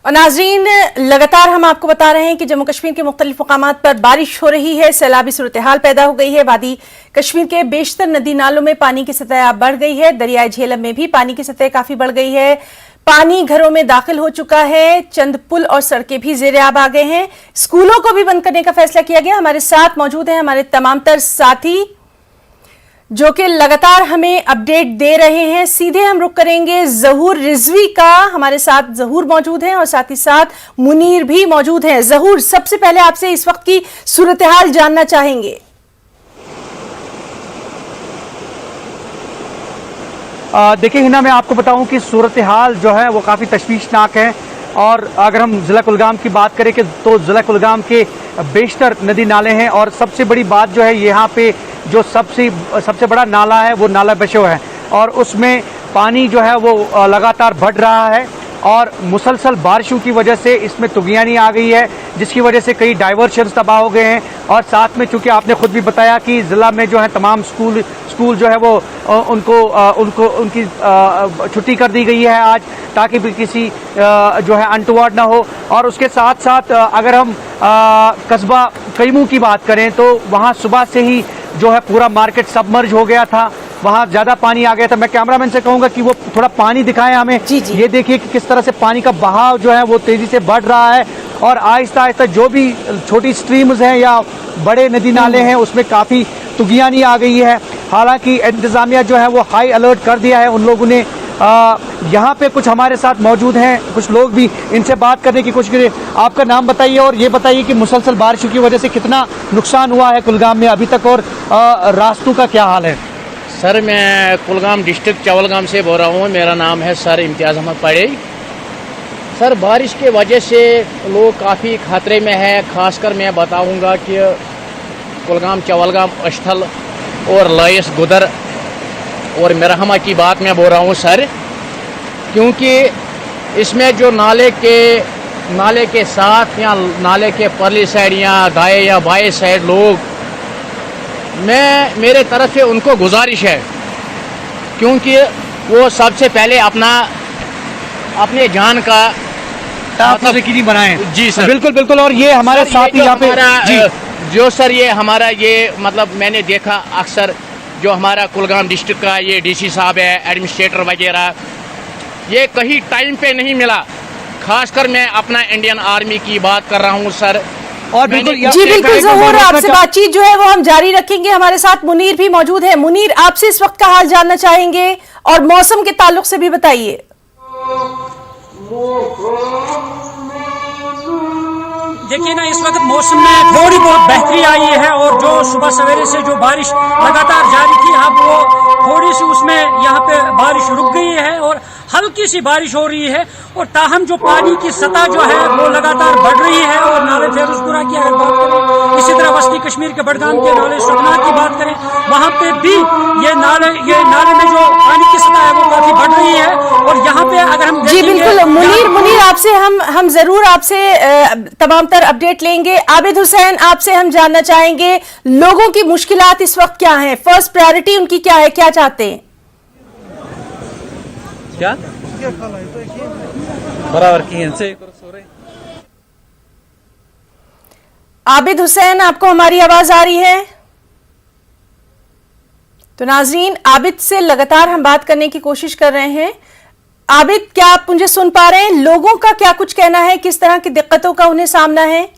और नाजरीन, लगातार हम आपको बता रहे हैं कि जम्मू कश्मीर के मुख्तलिफ मकामात पर बारिश हो रही है, सैलाबी सूरत हाल पैदा हो गई है। वादी कश्मीर के बेशतर नदी नालों में पानी की सतह बढ़ गई है। दरियाए झेलम में भी पानी की सतह काफी बढ़ गई है। पानी घरों में दाखिल हो चुका है। चंद पुल और सड़कें भी ज़ेर-ए-आब आ गए हैं। स्कूलों को भी बंद करने का फैसला किया गया। हमारे साथ मौजूद हैं हमारे तमाम तर साथी जो कि लगातार हमें अपडेट दे रहे हैं। सीधे हम रुख करेंगे ज़हूर रिजवी का। हमारे साथ ज़हूर मौजूद हैं और साथ ही साथ मुनीर भी मौजूद हैं। ज़हूर, सबसे पहले आपसे इस वक्त की सूरत हाल जानना चाहेंगे। देखिए हिना, मैं आपको बताऊं कि सूरत हाल जो है वो काफ़ी तशवीशनाक है। और अगर हम ज़िला कुलगाम की बात करें कि तो ज़िला कुलगाम के बेशतर नदी नाले हैं और सबसे बड़ी बात जो है यहाँ पे जो सबसे बड़ा नाला है वो नाला बशो है और उसमें पानी जो है वो लगातार बढ़ रहा है और मुसलसल बारिशों की वजह से इसमें तुगियानी आ गई है, जिसकी वजह से कई डाइवर्शंस तबाह हो गए हैं। और साथ में चूंकि आपने खुद भी बताया कि ज़िला में जो है तमाम स्कूल जो है वो उनकी छुट्टी कर दी गई है आज, ताकि भी किसी जो है अनटुवर्ड ना हो। और उसके साथ साथ अगर हम कस्बा कईमू की बात करें तो वहाँ सुबह से ही जो है पूरा मार्केट सबमर्ज हो गया था, वहाँ ज़्यादा पानी आ गया था। मैं कैमरामैन से कहूँगा कि वो थोड़ा पानी दिखाएं हमें। जी जी। ये देखिए कि किस तरह से पानी का बहाव जो है वो तेज़ी से बढ़ रहा है और आहिस्ता आहिस्ता जो भी छोटी स्ट्रीम्स हैं या बड़े नदी नाले हैं उसमें काफ़ी तुगियानी आ गई है। हालांकि इंतज़ामिया जो है वो हाई अलर्ट कर दिया है उन लोगों ने। यहाँ पे कुछ हमारे साथ मौजूद हैं कुछ लोग भी, इनसे बात करने की कोशिश करें। आपका नाम बताइए और ये बताइए कि मुसलसल बारिशों की वजह से कितना नुकसान हुआ है कुलगाम में अभी तक और रास्तों का क्या हाल है? सर, मैं कुलगाम डिस्ट्रिक्ट चवलगाम से बोल रहा हूँ। मेरा नाम है सर इम्तियाज़ अहमद पड़े। सर, बारिश के वजह से लोग काफ़ी खतरे में है। खासकर मैं बताऊँगा कि कुलगाम, चवलगाम, अस्थल और लयस गुदर और मेरहमा की बात मैं बोल रहा हूँ सर, क्योंकि इसमें जो नाले के साथ या नाले के परली साइड या दाएं या बाएं साइड लोग, मेरे तरफ से उनको गुजारिश है क्योंकि वो सबसे पहले अपने जान का यकीनी बनाएं। जी सर, बिल्कुल बिल्कुल। और ये हमारे साथ ही यहाँ पे जो सर ये हमारा ये मतलब मैंने देखा अक्सर जो हमारा कुलगाम डिस्ट्रिक्ट का ये डीसी साहब है, एडमिनिस्ट्रेटर वगैरह, ये कहीं टाइम पे नहीं मिला। खासकर मैं अपना इंडियन आर्मी की बात कर रहा हूँ सर। और बिल्कुल जी बिल्कुल ज़हूर, आपसे बातचीत जो है वो हम जारी रखेंगे। हमारे साथ मुनीर भी मौजूद है। मुनीर, आपसे इस वक्त का हाल जानना चाहेंगे और मौसम के ताल्लुक से भी बताइए। देखिए ना, इस वक्त मौसम में थोड़ी बहुत बेहतरी आई है और जो सुबह सवेरे से जो बारिश लगातार जारी थी, अब वो थोड़ी सी उसमें यहाँ पे बारिश रुक गई है और हल्की सी बारिश हो रही है। और ताहम जो पानी की सतह जो है वो लगातार बढ़ रही है। और नाले फेरुजपुरा की अगर बात करें, इसी तरह वस्ती कश्मीर के बडगाम के नाले सुखनाथ की बात करें, वहाँ पे भी ये नाले में जो पानी की सतह है वो काफी बढ़ रही है। और यहाँ पे अगर हम जी बिल्कुल मुनीर, आपसे हम जरूर आपसे तमाम तर अपडेट लेंगे। आबिद हुसैन, आपसे हम जानना चाहेंगे लोगों की मुश्किलात इस वक्त क्या है, फर्स्ट प्रायोरिटी उनकी क्या है, क्या चाहते हैं? क्या बराबर की से आबिद हुसैन, आपको हमारी आवाज आ रही है? तो नाजरीन, आबिद से लगातार हम बात करने की कोशिश कर रहे हैं। आबिद, क्या आप मुझे सुन पा रहे हैं? लोगों का क्या कुछ कहना है, किस तरह की दिक्कतों का उन्हें सामना है?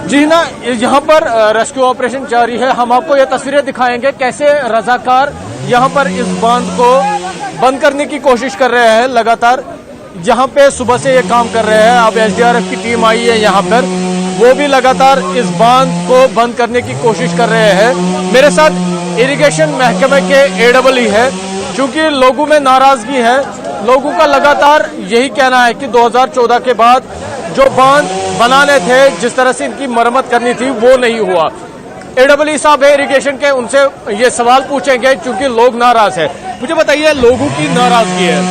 जी ना, यहाँ पर रेस्क्यू ऑपरेशन जारी है। हम आपको ये तस्वीरें दिखाएंगे कैसे रजाकार यहाँ पर इस बांध को बंद करने की कोशिश कर रहे हैं। लगातार यहाँ पे सुबह से ये काम कर रहे हैं। अब एसडीआरएफ की टीम आई है यहाँ पर, वो भी लगातार इस बांध को बंद करने की कोशिश कर रहे हैं। मेरे साथ इरिगेशन महकमे के एडब्ल्यू है। चूंकि लोगों में नाराजगी है, लोगों का लगातार यही कहना है कि 2014 के बाद जो बांध बनाने थे, जिस तरह से इनकी मरम्मत करनी थी, वो नहीं हुआ। एडब्ल्यू साहब है इरिगेशन के, उनसे ये सवाल पूछेंगे क्योंकि लोग नाराज है। मुझे बताइए, लोगों की नाराजगी है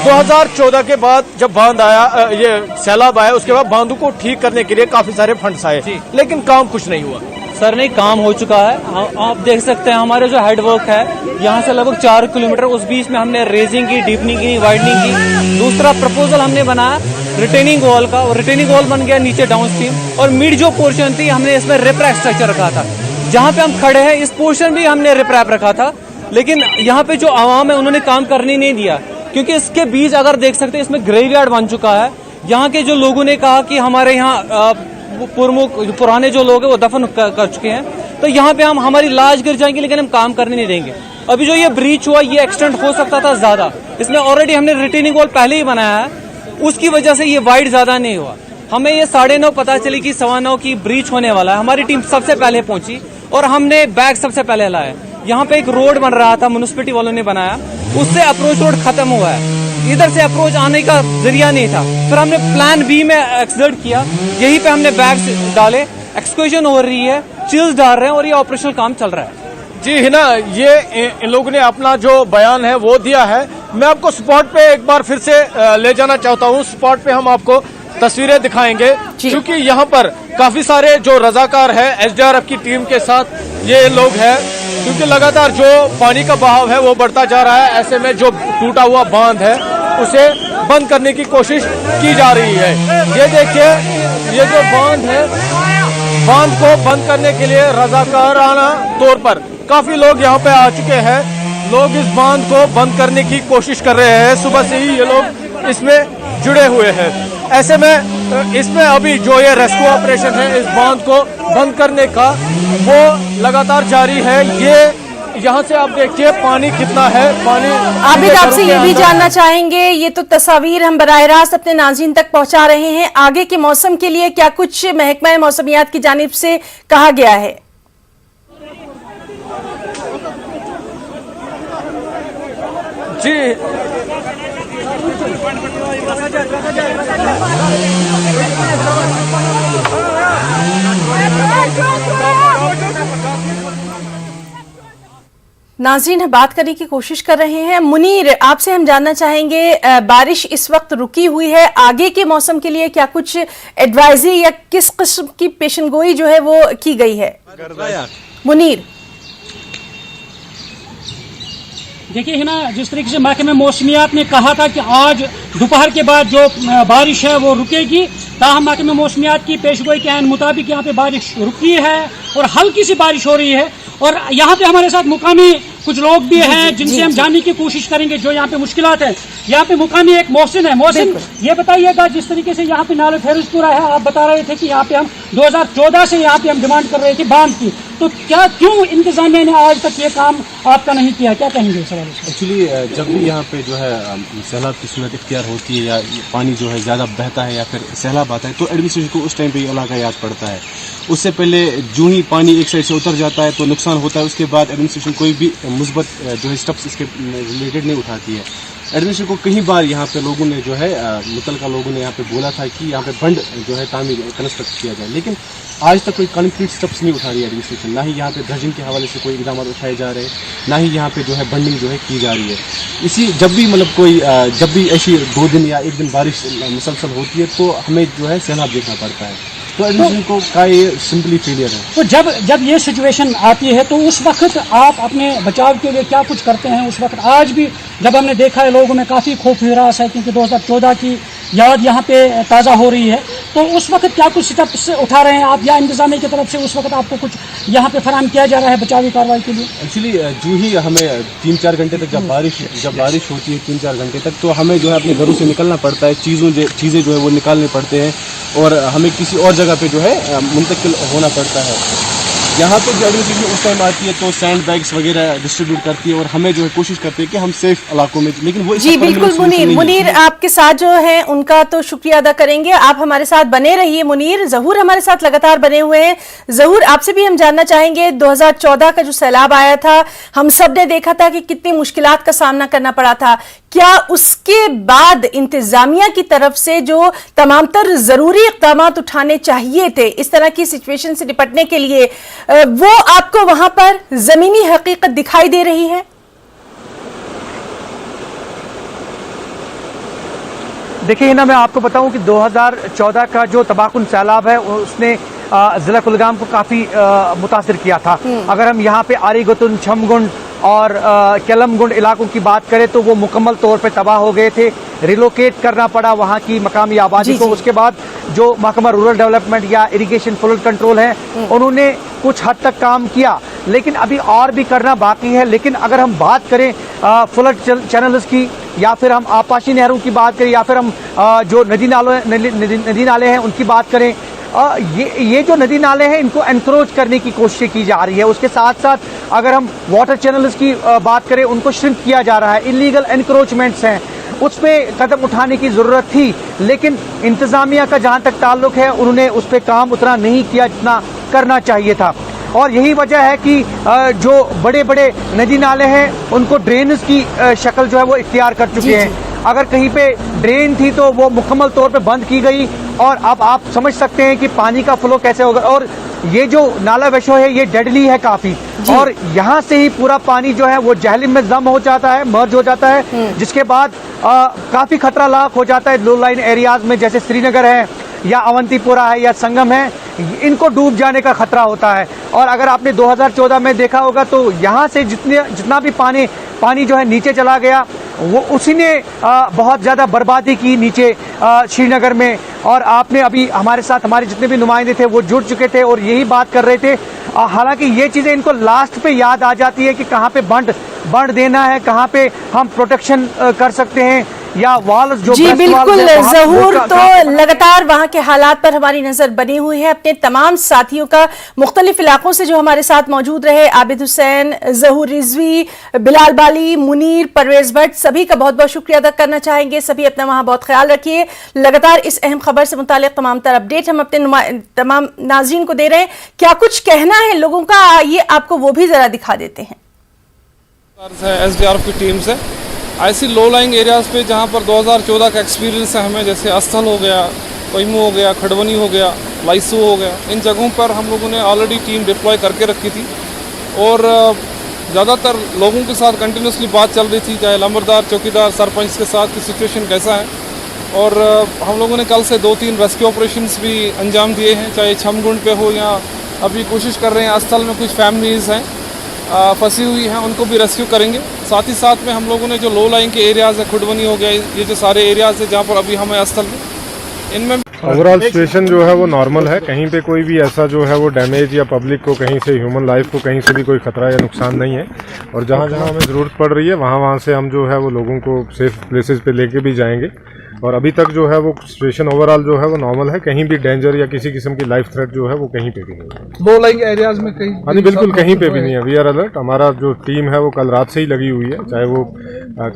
2014 के बाद जब बांध आया, ये सैलाब आया, उसके बाद बांधों को ठीक करने के लिए काफी सारे फंड्स आए, लेकिन काम कुछ नहीं हुआ। सर नहीं, काम हो चुका है। आप देख सकते हैं हमारे जो हेड वर्क है यहाँ से लगभग 4 किलोमीटर, उस बीच में हमने रेजिंग की, डीपनिंग की, वाइडनिंग की। दूसरा प्रपोजल हमने बनाया रिटेनिंग वॉल का, और रिटेनिंग वॉल बन गया नीचे डाउन स्ट्रीम। और मिड जो पोर्शन थी हमने इसमें रिप्रैप स्ट्रक्चर रखा था। जहाँ पे हम खड़े हैं इस पोर्शन भी हमने रिप्रैप रखा था, लेकिन यहाँ पे जो आवाम है उन्होंने काम करने नहीं दिया, क्योंकि इसके बीच अगर देख सकते हैं इसमें ग्रेवयार्ड बन चुका है। यहाँ के जो लोगों ने कहा कि हमारे यहाँ पुराने जो लोग हैं वो दफन कर चुके हैं, तो यहाँ पे हम हमारी लाश गिर जाएंगे, लेकिन हम काम करने नहीं देंगे। अभी जो ये ब्रीच हुआ ये एक्सटेंड हो सकता था ज्यादा, इसमें ऑलरेडी हमने रिटेनिंग वॉल पहले ही बनाया है, उसकी वजह से ये वाइड ज्यादा नहीं हुआ। हमें ये 9:30 पता चली कि 9:15 की ब्रीच होने वाला है। हमारी टीम सबसे पहले पहुंची और हमने बैग सबसे पहले लाया। यहाँ पे एक रोड बन रहा था, म्युनिसिपैलिटी वालों ने बनाया, उससे अप्रोच रोड खत्म हुआ है, इधर से अप्रोच आने का जरिया नहीं था। फिर हमने प्लान बी में एक्सर्ट किया, यहीं पे हमने बैग्स डाले, एक्सक्वेशन हो रही है, चिल्स डाल रहे हैं और ये ऑपरेशनल काम चल रहा है। जी हिना, ये इन लोगों ने अपना जो बयान है वो दिया है। मैं आपको स्पॉट पे एक बार फिर से ले जाना चाहता हूँ। स्पॉट पे हम आपको तस्वीरें दिखाएंगे, क्योंकि यहाँ पर काफी सारे जो रजाकार है एसडीआरएफ की टीम के साथ ये लोग हैं, क्योंकि लगातार जो पानी का बहाव है वो बढ़ता जा रहा है। ऐसे में जो टूटा हुआ बांध है उसे बंद करने की कोशिश की जा रही है। ये देखिए, ये जो बांध है, बांध को बंद करने के लिए रजाकाराना तौर पर काफी लोग यहाँ पे आ चुके हैं। लोग इस बांध को बंद करने की कोशिश कर रहे हैं। सुबह से ही ये लोग इसमें जुड़े हुए हैं। ऐसे में इसमें अभी जो ये रेस्क्यू ऑपरेशन है इस बांध को बंद करने का, वो लगातार जारी है। ये यहाँ से आप देखिए पानी कितना है, पानी। आबिद, आपसे ये भी जानना चाहेंगे, ये तो तस्वीर हम बराह रास्त अपने नाज़रीन तक पहुंचा रहे हैं, आगे के मौसम के लिए क्या कुछ महकमा मौसमियात की जानिब से कहा गया है? जी नाज़रीन हम बात करने की कोशिश कर रहे हैं। मुनीर, आपसे हम जानना चाहेंगे, बारिश इस वक्त रुकी हुई है, आगे के मौसम के लिए क्या कुछ एडवाइजरी या किस किस्म की पेशनगोई जो है वो की गई है? मुनीर, देखिए है ना, जिस तरीके से महकमे मौसमियात ने कहा था कि आज दोपहर के बाद जो बारिश है वो रुकेगी, ताहम महकमे मौसमियात की पेशगोई के मुताबिक यहाँ पे बारिश रुकी है और हल्की सी बारिश हो रही है। और यहाँ पे हमारे साथ मुकामी कुछ लोग भी हैं जिनसे हम जानने की कोशिश करेंगे जो यहाँ पे मुश्किलात है। यहाँ पे मुकामी एक मोहसिन है। मोहसिन, ये बताइएगा, जिस तरीके से यहाँ पे नाले फेरुजपुरा है, आप बता रहे थे कि यहाँ पे हम 2014 से यहाँ पे हम डिमांड कर रहे थे बांध की, तो क्या क्यों इंतजामिया ने आज तक ये काम आपका नहीं किया, क्या कहेंगे इस सवाल से? एक्चुअली जब भी यहाँ पे जो है सैलाब की सूरत इख्तियार होती है या पानी जो है ज़्यादा बहता है या फिर सैलाब आता है, तो एडमिनिस्ट्रेशन को उस टाइम पे इलाका याद पड़ता है। उससे पहले जो ही पानी एक साइड से उतर जाता है तो नुकसान होता है, उसके बाद एडमिनिस्ट्रेशन कोई भी मुस्बत जो है स्टेप्स इसके रिलेटेड नहीं उठाती है। एडमिनिस्ट्रेशन को कई बार यहाँ पे लोगों ने जो है मुतलका लोगों ने यहाँ पे बोला था कि यहाँ पे बंड जो है तामीर कंस्ट्रक्ट किया जाए, लेकिन आज तक कोई कंक्रीट स्टेप्स नहीं उठा रही है एडमिनिस्ट्रेशन। ना ही यहाँ पे ड्रेजिंग के हवाले से कोई इकदाम उठाए जा रहे हैं, ना ही यहाँ पे जो है बंडिंग जो है की जा रही है। इसी जब भी मतलब कोई जब भी ऐसी 2 दिन या 1 दिन बारिश मुसलसल होती है तो हमें जो है सैलाब देखना पड़ता है, तो एडमिनिस्ट्रेशन को का ये सिंपली फेलियर है। तो जब ये सिचुएशन आती है तो उस वक्त आप अपने बचाव के लिए क्या कुछ करते हैं? उस वक्त आज भी जब हमने देखा है लोगों में काफ़ी खौफ हरास है, क्योंकि 2014 की याद यहाँ पे ताज़ा हो रही है, तो उस वक्त क्या कुछ स्टेप्स उठा रहे हैं आप या इंतजामिया की तरफ से उस वक्त आपको कुछ यहाँ पे फराहम किया जा रहा है बचावी कार्रवाई के लिए? एक्चुअली जो ही हमें 3-4 घंटे तक जब बारिश होती है 3-4 घंटे तक, तो हमें जो है अपने घरों से निकलना पड़ता है, चीज़ें जो है वो निकालने पड़ते हैं और हमें किसी और जगह पे जो है मुंतकिल होना पड़ता है। यहाँ पे जो एडमिनिस्ट्रेशन उस टाइम आती है तो सैंड बैग्स वगैरह डिस्ट्रीब्यूट करती है और हमें जो है कोशिश करते हैं कि हम सेफ इलाकों में, लेकिन वो जी बिल्कुल। मुनीर आपके साथ जो है उनका तो शुक्रिया अदा करेंगे, आप हमारे साथ बने रहिए। मुनीर, ज़हूर हमारे साथ लगातार बने हुए हैं। ज़हूर, आपसे भी हम जानना चाहेंगे, 2014 का जो सैलाब आया था हम सब ने देखा था कि कितनी मुश्किलात का सामना करना पड़ा था, क्या उसके बाद इंतजामिया की तरफ से जो तमाम तर जरूरी इक़दाम उठाने चाहिए थे इस तरह की सिचुएशन से निपटने के लिए, वो आपको वहां पर जमीनी हकीकत दिखाई दे रही है? देखिए ना, मैं आपको बताऊं कि 2014 का जो तबाहकुन सैलाब है उसने जिला कुलगाम को काफ़ी मुतासिर किया था। अगर हम यहाँ पे आरीगतुन, छमगुंड और केलमगुंड इलाकों की बात करें तो वो मुकम्मल तौर पे तबाह हो गए थे। रिलोकेट करना पड़ा वहाँ की मकामी आबादी को। उसके बाद जो महकमा रूरल डेवलपमेंट या इरिगेशन फ्लड कंट्रोल है, उन्होंने कुछ हद तक काम किया, लेकिन अभी और भी करना बाकी है। लेकिन अगर हम बात करें फ्लड चैनल्स की, या फिर हम आपाशी नहरों की बात करें, या फिर हम जो नदी नाले हैं उनकी बात करें, ये जो नदी नाले हैं इनको एनक्रोच करने की कोशिश की जा रही है। उसके साथ साथ अगर हम वाटर चैनल्स की बात करें, उनको श्रिंक किया जा रहा है। इलीगल एनक्रोचमेंट्स हैं, उस पर कदम उठाने की ज़रूरत थी, लेकिन इंतज़ामिया का जहाँ तक ताल्लुक है उन्होंने उस पर काम उतना नहीं किया जितना करना चाहिए था। और यही वजह है कि जो बड़े बड़े नदी नाले हैं उनको ड्रेनेज की शक्ल जो है वो इख्तियार कर चुके हैं। अगर कहीं पे ड्रेन थी तो वो मुकम्मल तौर पे बंद की गई, और अब आप समझ सकते हैं कि पानी का फ्लो कैसे होगा। और ये जो नाला वेशो है ये डेडली है काफ़ी, और यहाँ से ही पूरा पानी जो है वो जहलिम में जम हो जाता है, मर्ज हो जाता है, जिसके बाद काफ़ी खतरा लाक हो जाता है लो लाइन एरियाज में, जैसे श्रीनगर है या अवंतीपुरा है या संगम है, इनको डूब जाने का खतरा होता है। और अगर आपने 2014 में देखा होगा तो यहाँ से जितना भी पानी जो है नीचे चला गया, वो उसी ने बहुत ज़्यादा बर्बादी की नीचे श्रीनगर में। और आपने अभी हमारे साथ हमारे जितने भी नुमाइंदे थे वो जुड़ चुके थे और यही बात कर रहे थे। हालांकि ये चीज़ें इनको लास्ट पे याद आ जाती है कि कहाँ पे बंड देना है, कहाँ पे हम प्रोटेक्शन कर सकते हैं, या वाल्स जो जी बिल्कुल ज़हूर, तो लगातार वहाँ के हालात पर हमारी नजर बनी हुई है। अपने तमाम साथियों का मुख्तलिफ इलाकों से जो हमारे साथ मौजूद रहे, आबिद हुसैन, ज़हूर रिजवी, बिलाल बाली, मुनीर, परवेज भट्ट, सभी का बहुत बहुत शुक्रिया अदा करना चाहेंगे। सभी अपना वहाँ बहुत ख्याल रखिए। लगातार इस अहम खबर से मुतालिक तमाम तर अपडेट हम अपने तमाम नाज़रीन को दे रहे हैं। क्या कुछ कहना है लोगों का, आइए आपको वो भी जरा दिखा देते हैं। SDRF की टीम से ऐसी लो लाइंग एरियाज़ पे जहाँ पर 2014 का एक्सपीरियंस है हमें, जैसे अस्थल हो गया, कोइमू हो गया, खड़वनी हो गया, लाइसू हो गया, इन जगहों पर हम लोगों ने ऑलरेडी टीम डिप्लॉय करके रखी थी। और ज़्यादातर लोगों के साथ कंटिन्यूसली बात चल रही थी, चाहे लंबरदार, चौकीदार, सरपंच के साथ की सिचुएशन कैसा है। और हम लोगों ने कल से 2-3 रेस्क्यू ऑपरेशंस भी अंजाम दिए हैं, चाहे छमगुंड पे हो या अभी कोशिश कर रहे हैं अस्थल में कुछ फैमिलीज़ हैं फंसी हुई हैं, उनको भी रेस्क्यू करेंगे। साथ ही साथ में हम लोगों ने जो लो लाइन के एरियाज़ है, खुडवनी हो गया, ये जो सारे एरियाज़ है जहाँ पर अभी हमें अस्थल में, इनमें ओवरऑल सिचुएशन जो है वो नॉर्मल है। कहीं पे कोई भी ऐसा जो है वो डैमेज या पब्लिक को कहीं से, ह्यूमन लाइफ को कहीं से भी कोई खतरा या नुकसान नहीं है। और जहाँ जहाँ हमें ज़रूरत पड़ रही है वहाँ से हम जो है वो लोगों को सेफ प्लेसेस पे लेके भी जाएंगे। और अभी तक जो है वो सिचुएशन ओवरऑल जो है वो नॉर्मल है। कहीं भी डेंजर या किसी किस्म की लाइफ थ्रेट जो है वो कहीं पे भी नहीं है। लो लाइंग एरियाज में कहीं? हाँ जी, बिल्कुल कहीं पे भी नहीं है। We are alert. हमारा जो टीम है वो कल रात से ही लगी हुई है, चाहे वो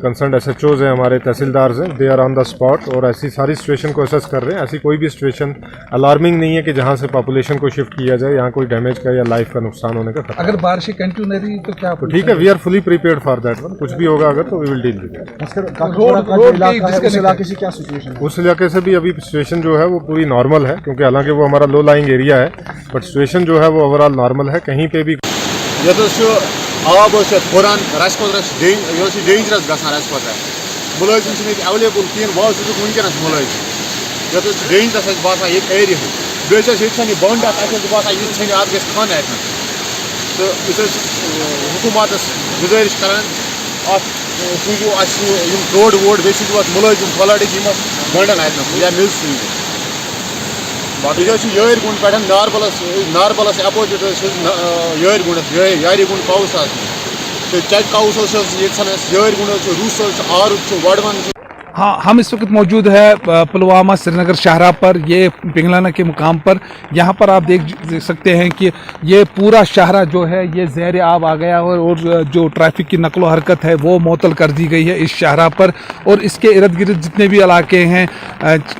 कंसर्न SHOs हैं, हमारे तहसीलदार हैं, they are on the spot और ऐसी सारी सिचुएशन को असेस कर रहे हैं। ऐसी कोई भी सिचुएशन अलार्मिंग नहीं है कि जहाँ से पॉपुलेशन को शिफ्ट किया जाए, यहाँ कोई डैमेज का या लाइफ का नुकसान होने का खतरा। अगर बारिशें कंटिन्यू नहीं रही तो क्या? तो ठीक है, we are fully prepared for that one. कुछ भी होगा अगर तो we will deal with it. उस इलाके से भी अभी सिचुएशन जो है वो पूरी नॉर्मल है, क्योंकि हालांकि वो हमारा लो लाइंग एरिया है, बट सिचुएशन जो है वो ओवरऑल नॉर्मल है। कहीं पे भी आब हुरान रस डेंजरस गसान रस मुलाजिम एवेलेबल कहें वह वनकस मुलाजिम ये डेंजरस बासान ये एरिया बे बंड बासान यह छे अब गस खन अत तो हुकूमत गुजारिश कर रोड वोड बे मुलाजिम फलड बंडन अत या मिल बाकी यार गुंड पे नारबलस अपोजिट यार गुंडस यारी गुंड काउस चक काउस यार गुंड रूस आर वडवन। हाँ, हम इस वक्त मौजूद है पुलवामा श्रीनगर शाहरा पर, ये पिंगलाना के मुकाम पर। यहाँ पर आप देख सकते हैं कि ये पूरा शाहरा जो है ये ज़ेर आब आ गया और जो ट्रैफिक की नकलो हरकत है वो मुअत्तल कर दी गई है इस शाहरा पर। और इसके इर्द गिर्द जितने भी इलाके हैं,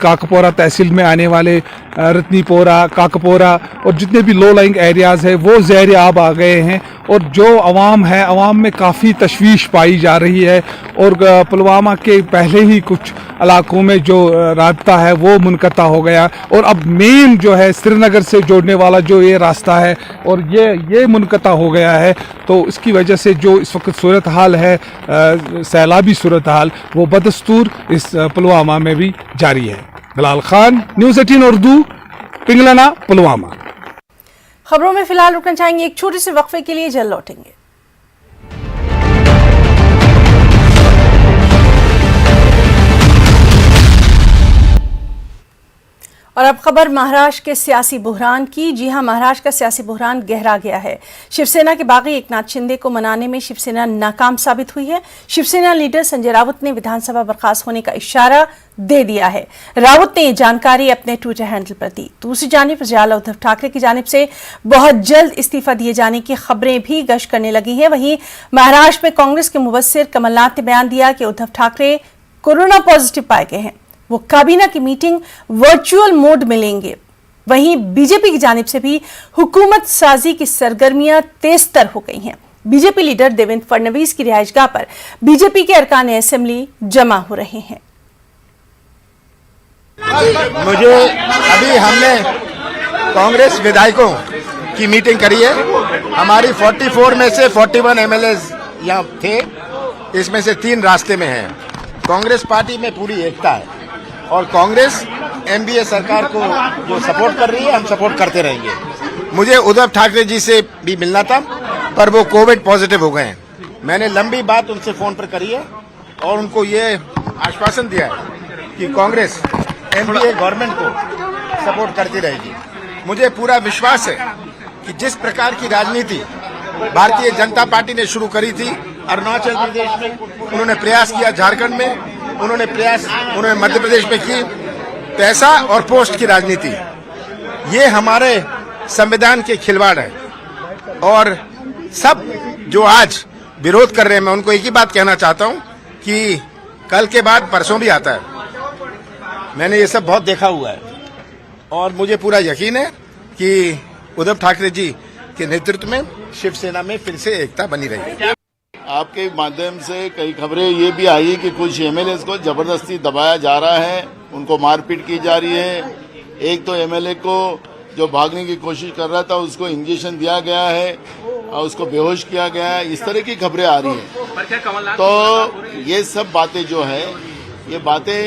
काकपोरा तहसील में आने वाले रत्नीपोरा, काकपोरा और जितने भी लो लाइंग एरियाज़ है वो ज़ेर आब आ गए हैं। और जो अवाम है, अवाम में काफ़ी तशवीश पाई जा रही है। और पुलवामा के पहले ही कुछ इलाकों में जो रास्ता है वो मुनक़ता हो गया, और अब मेन जो है श्रीनगर से जोड़ने वाला जो ये रास्ता है और ये मुनक़ता हो गया है। तो इसकी वजह से जो इस वक्त सूरत हाल है, सैलाबी सूरत हाल, वो बदस्तूर इस पुलवामा में भी जारी है। बिलाल खान, न्यूज़ 18 उर्दू, पिंगलाना, पुलवामा। खबरों में फिलहाल रुकना चाहेंगे एक छोटे से वक्फे के लिए, जल्द लौटेंगे। और अब खबर महाराष्ट्र के सियासी बुहरान की। जी हां, महाराष्ट्र का सियासी बुहरान गहरा गया है। शिवसेना के बागी एकनाथ शिंदे को मनाने में शिवसेना नाकाम साबित हुई है। शिवसेना लीडर संजय राउत ने विधानसभा बर्खास्त होने का इशारा दे दिया है। राउत ने ये जानकारी अपने ट्विटर हैंडल पर दी। दूसरी जानिब प्रज्वल उद्धव ठाकरे की जानिब से बहुत जल्द इस्तीफा दिए जाने की खबरें भी गश्त करने लगी हैं। वहीं महाराष्ट्र में कांग्रेस के मुबस्सिर कमलनाथ ने बयान दिया कि उद्धव ठाकरे कोरोना पॉजिटिव पाए गए हैं, वो काबीना की मीटिंग वर्चुअल मोड में लेंगे। वहीं बीजेपी की जानिब से भी हुकूमत साजी की सरगर्मियां तेजतर हो गई हैं। बीजेपी लीडर देवेंद्र फडणवीस की रिहाइशगाह पर बीजेपी के अरकान असेंबली जमा हो रहे हैं। मुझे अभी हमने कांग्रेस विधायकों की मीटिंग करी है। हमारी 44 में से 41 एमएलए यहाँ थे, इसमें से 3 रास्ते में हैं। कांग्रेस पार्टी में पूरी एकता है और कांग्रेस एनडीए सरकार को जो सपोर्ट कर रही है, हम सपोर्ट करते रहेंगे। मुझे उद्धव ठाकरे जी से भी मिलना था, पर वो कोविड पॉजिटिव हो गए हैं। मैंने लंबी बात उनसे फोन पर करी है और उनको ये आश्वासन दिया है कि कांग्रेस एनडीए गवर्नमेंट को सपोर्ट करती रहेगी। मुझे पूरा विश्वास है कि जिस प्रकार की राजनीति भारतीय जनता पार्टी ने शुरू करी थी अरुणाचल प्रदेश में, उन्होंने प्रयास किया झारखंड में, उन्होंने मध्य प्रदेश में की, पैसा और पोस्ट की राजनीति, ये हमारे संविधान के खिलवाड़ है। और सब जो आज विरोध कर रहे हैं, मैं उनको एक ही बात कहना चाहता हूं कि कल के बाद परसों भी आता है। मैंने ये सब बहुत देखा हुआ है और मुझे पूरा यकीन है कि उद्धव ठाकरे जी के नेतृत्व में शिवसेना में फिर से एकता बनी रहेगी। आपके माध्यम से कई खबरें ये भी आई कि कुछ एमएलए को जबरदस्ती दबाया जा रहा है, उनको मारपीट की जा रही है। एक तो एमएलए को जो भागने की कोशिश कर रहा था उसको इंजेक्शन दिया गया है और उसको बेहोश किया गया है। इस तरह की खबरें आ रही हैं। तो ये सब बातें जो है, ये बातें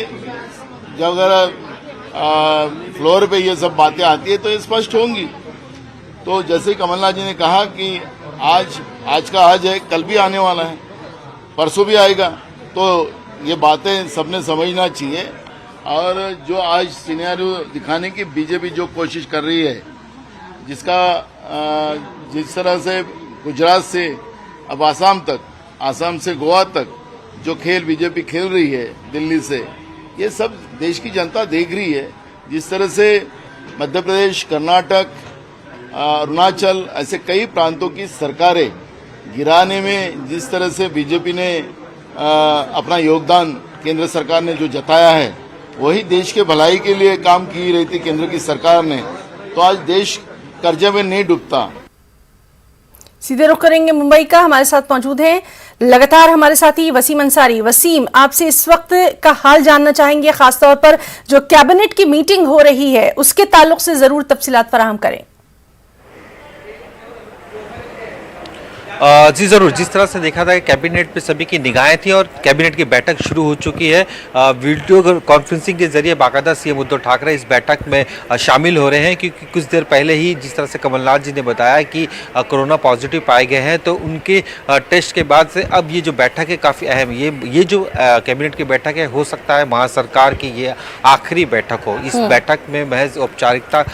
जब अगर फ्लोर पे ये सब बातें आती है तो ये स्पष्ट होंगी। तो जैसे कमलनाथ जी ने कहा कि आज का आज है, कल भी आने वाला है, परसों भी आएगा, तो ये बातें सबने समझना चाहिए। और जो आज सिनेरियो दिखाने की बीजेपी जो कोशिश कर रही है, जिस तरह से गुजरात से अब आसाम तक, आसाम से गोवा तक जो खेल बीजेपी खेल रही है दिल्ली से, ये सब देश की जनता देख रही है। जिस तरह से मध्य प्रदेश, कर्नाटक, अरुणाचल, ऐसे कई प्रांतों की सरकारें गिराने में जिस तरह से बीजेपी ने अपना योगदान केंद्र सरकार ने जो जताया है, वही देश के भलाई के लिए काम की रही थी केंद्र की सरकार ने, तो आज देश कर्जे में नहीं डूबता। सीधे रुख करेंगे मुंबई का। हमारे साथ मौजूद हैं लगातार हमारे साथी वसीम अंसारी। वसीम, आपसे इस वक्त का हाल जानना चाहेंगे, खासतौर पर जो कैबिनेट की मीटिंग हो रही है उसके ताल्लुक से जरूर तफसीलात फराहम करें। जी ज़रूर। जिस तरह से देखा था कि कैबिनेट पे सभी की निगाहें थी और कैबिनेट की बैठक शुरू हो चुकी है। वीडियो कॉन्फ्रेंसिंग के जरिए बाकायदा सीएम उद्धव ठाकरे इस बैठक में शामिल हो रहे हैं, क्योंकि कुछ देर पहले ही जिस तरह से कमलनाथ जी ने बताया कि कोरोना पॉजिटिव पाए गए हैं, तो उनके टेस्ट के बाद से अब ये जो बैठक है काफ़ी अहम, ये जो कैबिनेट की बैठक है, हो सकता है महासरकार की ये आखिरी बैठक हो। इस बैठक में महज औपचारिकता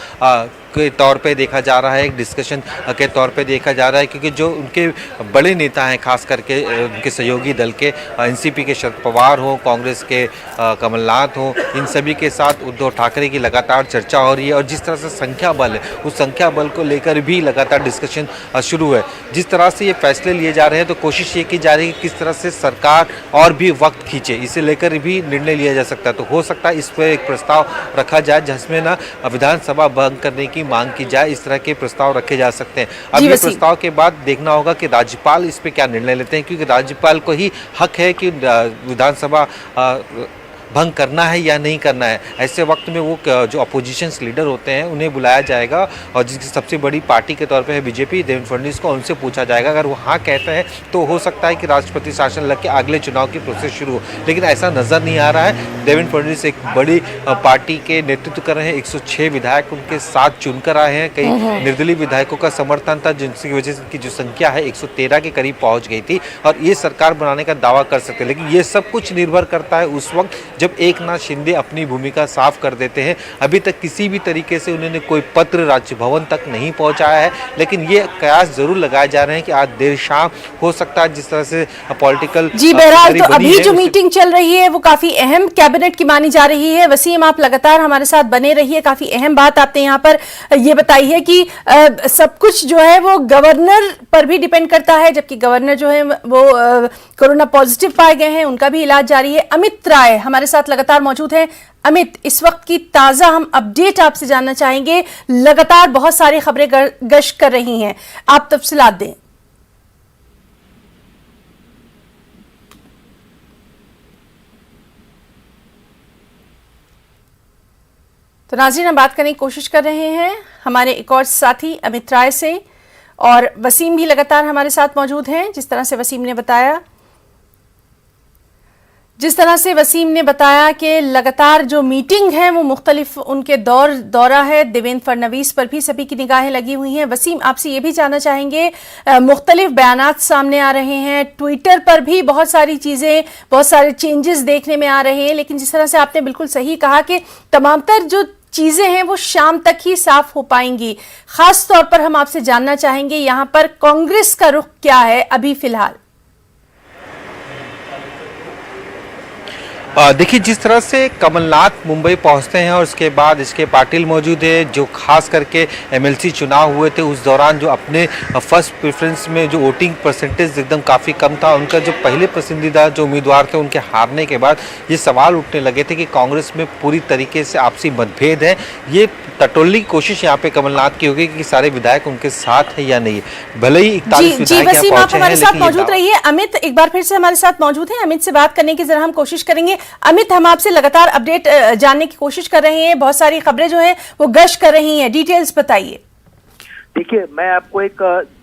के तौर पे देखा जा रहा है, एक डिस्कशन के तौर पे देखा जा रहा है, क्योंकि जो उनके बड़े नेता हैं, खास करके उनके सहयोगी दल के एनसीपी के शरद पवार हों, कांग्रेस के कमलनाथ हों, इन सभी के साथ उद्धव ठाकरे की लगातार चर्चा हो रही है। और जिस तरह से संख्या बल है, उस संख्या बल को लेकर भी लगातार डिस्कशन शुरू है। जिस तरह से ये फैसले लिए जा रहे हैं, तो कोशिश ये की जा रही है कि किस तरह से सरकार और भी वक्त खींचे, इसे लेकर भी निर्णय लिया जा सकता है। तो हो सकता है इस पर एक प्रस्ताव रखा जाए जिसमें ना विधानसभा भंग करने की मांग की जाए, इस तरह के प्रस्ताव रखे जा सकते हैं। अब ये प्रस्ताव के बाद देखना होगा कि राज्यपाल इस पे क्या निर्णय लेते हैं, क्योंकि राज्यपाल को ही हक है कि विधानसभा भंग करना है या नहीं करना है। ऐसे वक्त में वो जो अपोजिशन लीडर होते हैं उन्हें बुलाया जाएगा और जिसकी सबसे बड़ी पार्टी के तौर पे है बीजेपी, देवेंद्र फडणवीस को, उनसे पूछा जाएगा। अगर वो हाँ कहते हैं तो हो सकता है कि राष्ट्रपति शासन लग के अगले चुनाव की प्रोसेस शुरू हो, लेकिन ऐसा नज़र नहीं आ रहा है। देवेंद्र फडणवीस एक बड़ी पार्टी के नेतृत्व कर रहे हैं, 106 विधायक उनके साथ चुनकर आए हैं। कई निर्दलीय विधायकों का समर्थन था जिनकी वजह से जो संख्या है 113 के करीब पहुंच गई थी और ये सरकार बनाने का दावा कर सकते हैं। लेकिन ये सब कुछ निर्भर करता है उस वक्त जब एकनाथ शिंदे अपनी भूमिका साफ कर देते हैं। अभी तक किसी भी तरीके से उन्होंने कोई पत्र राजभवन तक नहीं पहुंचाया है, लेकिन ये कयास जरूर लगाए जा रहे हैं कि आज देर शाम हो सकता है। जिस तरह से पॉलिटिकल जी बहरहाल तो अभी जो मीटिंग चल रही है वो काफी अहम कैबिनेट की मानी जा रही है। वसीम, आप लगातार हमारे साथ बने रहिए। काफी अहम बात आपने यहाँ पर ये बताई है कि सब कुछ जो है वो गवर्नर पर भी डिपेंड करता है, जबकि गवर्नर जो है वो कोरोना पॉजिटिव पाए गए हैं, उनका भी इलाज जारी है। अमित राय हमारे साथ लगातार मौजूद हैं। अमित, इस वक्त की ताजा हम अपडेट आपसे जानना चाहेंगे। लगातार बहुत सारी खबरें गश्त कर रही हैं, आप तफसीलात दें। तो नाज़रीन, हम बात करने की कोशिश कर रहे हैं हमारे एक और साथी अमित राय से, और वसीम भी लगातार हमारे साथ मौजूद हैं। जिस तरह से वसीम ने बताया कि लगातार जो मीटिंग है वो मुख्तलिफ उनके दौरा है। देवेंद्र फडणवीस पर भी सभी की निगाहें लगी हुई हैं। वसीम, आपसे ये भी जानना चाहेंगे, मुख्तलिफ बयानात सामने आ रहे हैं, ट्विटर पर भी बहुत सारी चीज़ें, बहुत सारे चेंजेस देखने में आ रहे हैं, लेकिन जिस तरह से आपने बिल्कुल सही कहा कि तमामतर जो चीजें हैं वो शाम तक ही साफ हो पाएंगी। खास तौर पर हम आपसे जानना चाहेंगे यहाँ पर कांग्रेस का रुख क्या है अभी फिलहाल। देखिए, जिस तरह से कमलनाथ मुंबई पहुंचते हैं और उसके बाद इसके पाटिल मौजूद है, जो खास करके एमएलसी चुनाव हुए थे उस दौरान जो अपने फर्स्ट प्रेफरेंस में जो वोटिंग परसेंटेज एकदम काफ़ी कम था, उनका जो पहले पसंदीदा जो उम्मीदवार थे उनके हारने के बाद ये सवाल उठने लगे थे कि कांग्रेस में पूरी तरीके से आपसी मतभेद है। ये टटोलने की कोशिश यहाँ पे कमलनाथ की होगी कि सारे विधायक उनके साथ है या नहीं। भले ही 41 विधायक वसीम, आप हमारे साथ मौजूद रहिए। अमित एक बार फिर से हमारे साथ मौजूद हैं। अमित से बात करने की जरा हम कोशिश करेंगे। अमित, हम आपसे लगातार अपडेट जानने की कोशिश कर रहे हैं, बहुत सारी खबरें जो हैं वो गश्त कर रही हैं, डिटेल्स बताइए। देखिए, मैं आपको एक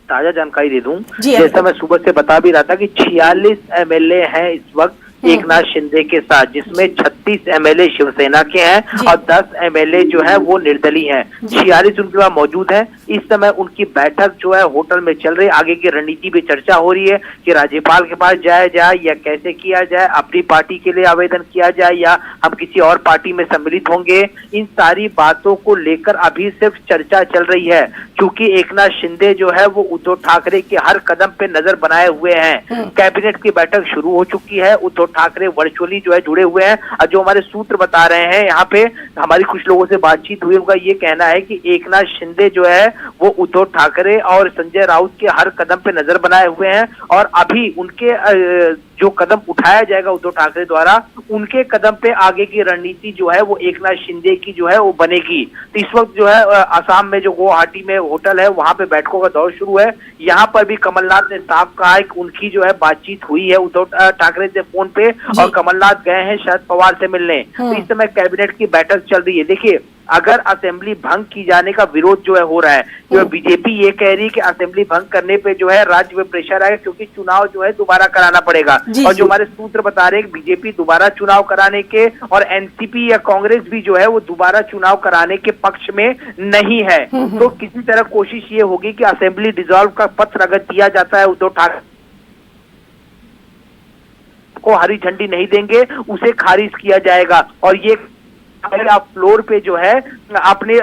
ताजा जानकारी दे दूं। जैसा मैं सुबह से बता भी रहा था कि 46 एमएलए हैं इस वक्त एकनाथ शिंदे के साथ, जिसमें 36 एमएलए शिवसेना के हैं और 10 एमएलए जो है वो निर्दलीय हैं। 46 उनके पास मौजूद हैं। इस समय उनकी बैठक जो है होटल में चल रही है। आगे की रणनीति पे चर्चा हो रही है कि राज्यपाल के पास जाया जाए या कैसे किया जाए, अपनी पार्टी के लिए आवेदन किया जाए या हम किसी और पार्टी में सम्मिलित होंगे। इन सारी बातों को लेकर अभी सिर्फ चर्चा चल रही है, क्योंकि एकनाथ शिंदे जो है वो उद्धव ठाकरे के हर कदम पे नजर बनाए हुए हैं। कैबिनेट की बैठक शुरू हो चुकी है, उद्धव ठाकरे वर्चुअली जो है जुड़े हुए हैं और जो हमारे सूत्र बता रहे हैं, यहाँ पे हमारी कुछ लोगों से बातचीत हुई, उनका ये कहना है कि एकनाथ शिंदे जो है वो उद्धव ठाकरे और संजय राउत के हर कदम पे नजर बनाए हुए हैं और अभी उनके जो कदम उठाया जाएगा उद्धव ठाकरे द्वारा, उनके कदम पे आगे की रणनीति जो है वो एकनाथ शिंदे की जो है वो बनेगी। तो इस वक्त जो है असम में जो गुवाहाटी में होटल है वहां पे बैठकों का दौर शुरू है। यहाँ पर भी कमलनाथ ने साफ कहा है कि उनकी जो है बातचीत हुई है उद्धव ठाकरे से फोन पे और कमलनाथ गए हैं शरद पवार से मिलने। तो इस समय कैबिनेट की बैठक चल रही है। देखिए, अगर असेंबली भंग की जाने का विरोध जो है हो रहा है, जो बीजेपी ये कह रही है कि असेंबली भंग करने पे जो है राज्य में प्रेशर आएगा क्योंकि चुनाव जो है दोबारा कराना पड़ेगा। और जो हमारे सूत्र बता रहे हैं कि बीजेपी दोबारा चुनाव कराने के और एनसीपी या कांग्रेस भी जो है वो दोबारा चुनाव कराने के पक्ष में नहीं है। तो किसी तरह कोशिश ये होगी कि असेंबली डिसॉल्व का पत्र अगर दिया जाता है उद्धव ठाकरे को हरी झंडी नहीं देंगे, उसे खारिज किया जाएगा। और ये आप फ्लोर पे जो है अपने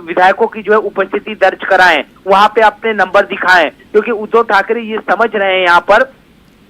विधायकों की जो है उपस्थिति दर्ज कराएं, वहां पे अपने नंबर दिखाएं, क्योंकि उद्धव ठाकरे ये समझ रहे हैं। यहाँ पर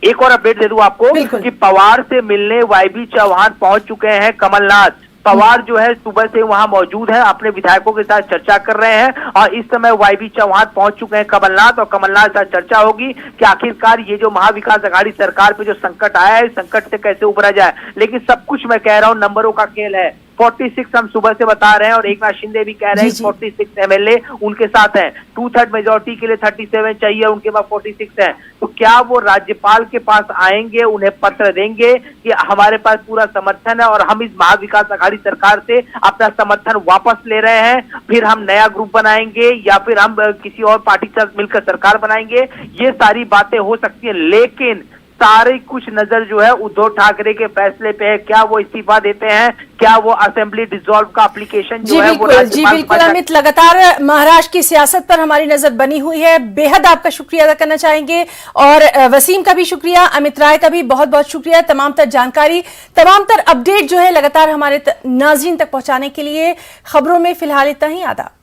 एक और अपडेट दे दूं आपको कि पवार से मिलने वाईबी चौहान पहुंच चुके हैं कमलनाथ। पवार जो है सुबह से वहां मौजूद है, अपने विधायकों के साथ चर्चा कर रहे हैं और इस समय वाईबी चौहान पहुंच चुके हैं कमलनाथ, और कमलनाथ के साथ चर्चा होगी कि आखिरकार ये जो महाविकास अघाड़ी सरकार पे जो संकट आया है, संकट से कैसे उबरा जाए। लेकिन सब कुछ मैं कह रहा हूं नंबरों का खेल है। 46 हम सुबह से बता रहे हैं और एक नाथ शिंदे भी कह रहे हैं 46 एमएलए उनके साथ हैं। 2/3 मेजोरिटी के लिए 37 चाहिए, उनके पास 46 है। तो क्या वो राज्यपाल के पास आएंगे, उन्हें पत्र देंगे कि हमारे पास पूरा समर्थन है और हम इस महाविकास अघाड़ी सरकार से अपना समर्थन वापस ले रहे हैं, फिर हम नया ग्रुप बनाएंगे या फिर हम किसी और पार्टी के साथ मिलकर सरकार बनाएंगे? ये सारी बातें हो सकती है, लेकिन सारी कुछ नजर जो है उद्धव ठाकरे के फैसले पे है। क्या वो इस्तीफा देते हैं, क्या वो असेंबली डिसॉल्व का एप्लीकेशन जो है वो बिल्कुल अमित, लगातार महाराष्ट्र की सियासत पर हमारी नजर बनी हुई है। बेहद आपका शुक्रिया अदा करना चाहेंगे और वसीम का भी शुक्रिया, अमित राय का भी बहुत बहुत शुक्रिया। तमाम तर जानकारी, तमाम तर अपडेट जो है लगातार हमारे नाज़रीन तक पहुंचाने के लिए। खबरों में फिलहाल इतना ही। आदाब।